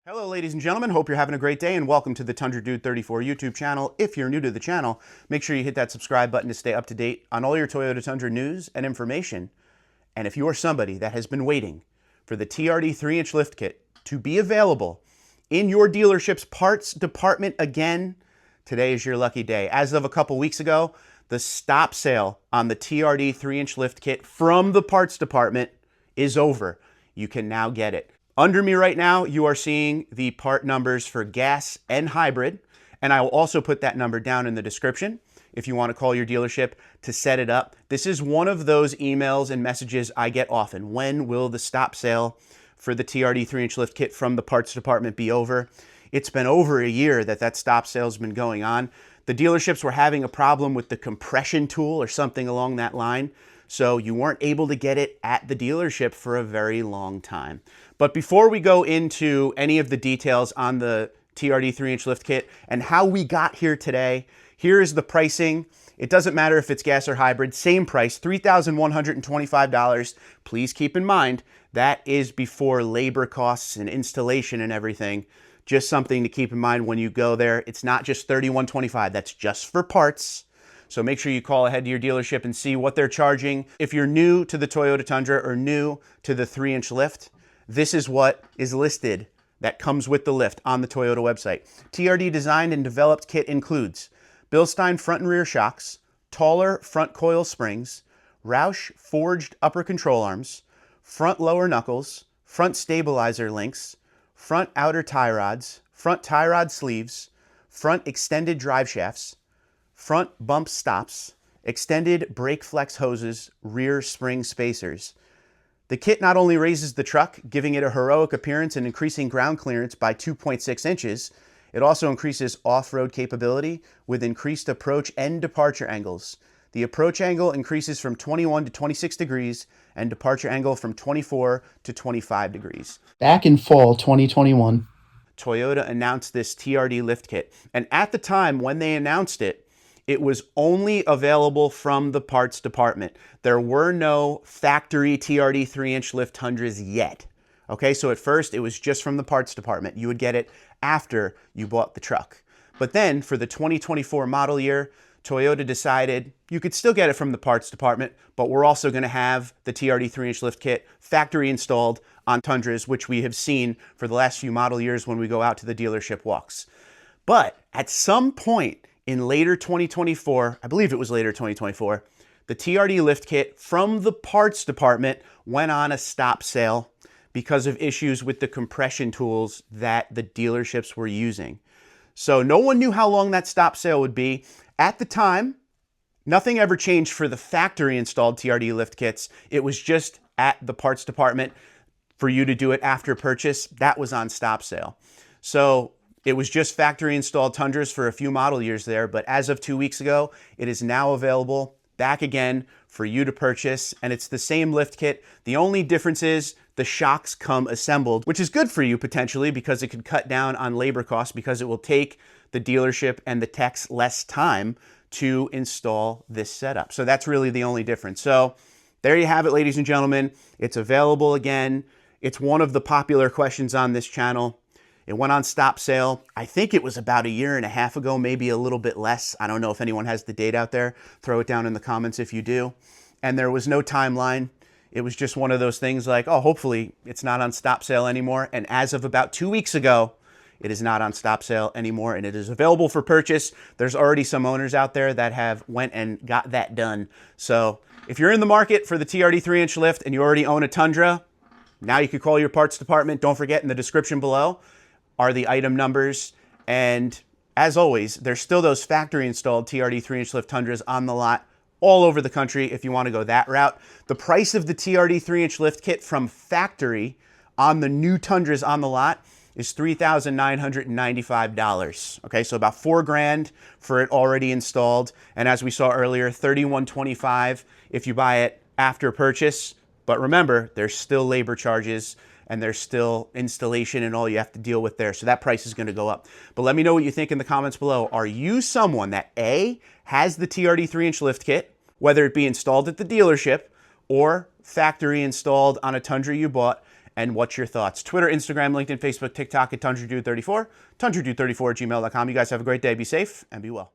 Hello ladies and gentlemen, hope you're having a great day and welcome to the Tundra Dude 34 YouTube channel. If you're new to the channel, make sure you hit that subscribe button to stay up to date on all your Toyota Tundra news and information. And if you are somebody that has been waiting for the TRD 3-inch lift kit to be available in your dealership's parts department again, today is your lucky day. As of a couple weeks ago, the stop sale on the TRD 3-inch lift kit from the parts department is over. You can now get it. Under me right now, you are seeing the part numbers for gas and hybrid, and I will also put that number down in the description if you want to call your dealership to set it up. This is one of those emails and messages I get often. When will the stop sale for the TRD 3-inch lift kit from the parts department be over? It's been over a year that stop sale's been going on. The dealerships were having a problem with the compression tool or something along that line, so you weren't able to get it at the dealership for a very long time. But before we go into any of the details on the TRD 3-inch lift kit and how we got here today, here is the pricing. It doesn't matter if it's gas or hybrid, same price, $3,125. Please keep in mind, that is before labor costs and installation and everything. Just something to keep in mind when you go there. It's not just $3,125, that's just for parts. So make sure you call ahead to your dealership and see what they're charging. If you're new to the Toyota Tundra or new to the 3-inch lift, this is what is listed that comes with the lift on the Toyota website. TRD designed and developed kit includes Bilstein front and rear shocks, taller front coil springs, Roush forged upper control arms, front lower knuckles, front stabilizer links, front outer tie rods, front tie rod sleeves, front extended drive shafts, front bump stops, extended brake flex hoses, rear spring spacers. The kit not only raises the truck, giving it a heroic appearance and increasing ground clearance by 2.6 inches, it also increases off-road capability with increased approach and departure angles. The approach angle increases from 21 to 26 degrees and departure angle from 24 to 25 degrees. Back in fall 2021, Toyota announced this TRD lift kit, and at the time when they announced it, it was only available from the parts department. There were no factory TRD 3-inch lift Tundras yet. Okay, so at first it was just from the parts department. You would get it after you bought the truck. But then for the 2024 model year, Toyota decided you could still get it from the parts department, but we're also gonna have the TRD 3-inch lift kit factory installed on Tundras, which we have seen for the last few model years when we go out to the dealership walks. But at some point, in later 2024, I believe it was later 2024, the TRD lift kit from the parts department went on a stop sale because of issues with the compression tools that the dealerships were using. So no one knew how long that stop sale would be. At the time, nothing ever changed for the factory installed TRD lift kits. It was just at the parts department for you to do it after purchase. That was on stop sale. So it was just factory installed Tundras for a few model years there, but as of 2 weeks ago, it is now available back again for you to purchase, and it's the same lift kit. The only difference is the shocks come assembled, which is good for you potentially because it could cut down on labor costs because it will take the dealership and the techs less time to install this setup. So that's really the only difference. So there you have it, ladies and gentlemen. It's available again. It's one of the popular questions on this channel. It went on stop sale. I think it was about a year and a half ago, maybe a little bit less. I don't know if anyone has the date out there. Throw it down in the comments if you do. And there was no timeline. It was just one of those things like, oh, hopefully it's not on stop sale anymore. And as of about 2 weeks ago, it is not on stop sale anymore and it is available for purchase. There's already some owners out there that have went and got that done. So if you're in the market for the TRD 3-inch lift and you already own a Tundra, now you can call your parts department. Don't forget, in the description below are the item numbers. And as always, there's still those factory installed TRD 3-inch lift Tundras on the lot all over the country if you want to go that route. The price of the TRD 3-inch lift kit from factory on the new Tundras on the lot is $3,995. Okay, so about $4 grand for it already installed. And as we saw earlier, $3,125 if you buy it after purchase. But remember, there's still labor charges and there's still installation and all you have to deal with there. So that price is gonna go up. But let me know what you think in the comments below. Are you someone that A, has the TRD 3-inch lift kit, whether it be installed at the dealership or factory installed on a Tundra you bought, and what's your thoughts? Twitter, Instagram, LinkedIn, Facebook, TikTok at TundraDude34, TundraDude34 at gmail.com. You guys have a great day. Be safe and be well.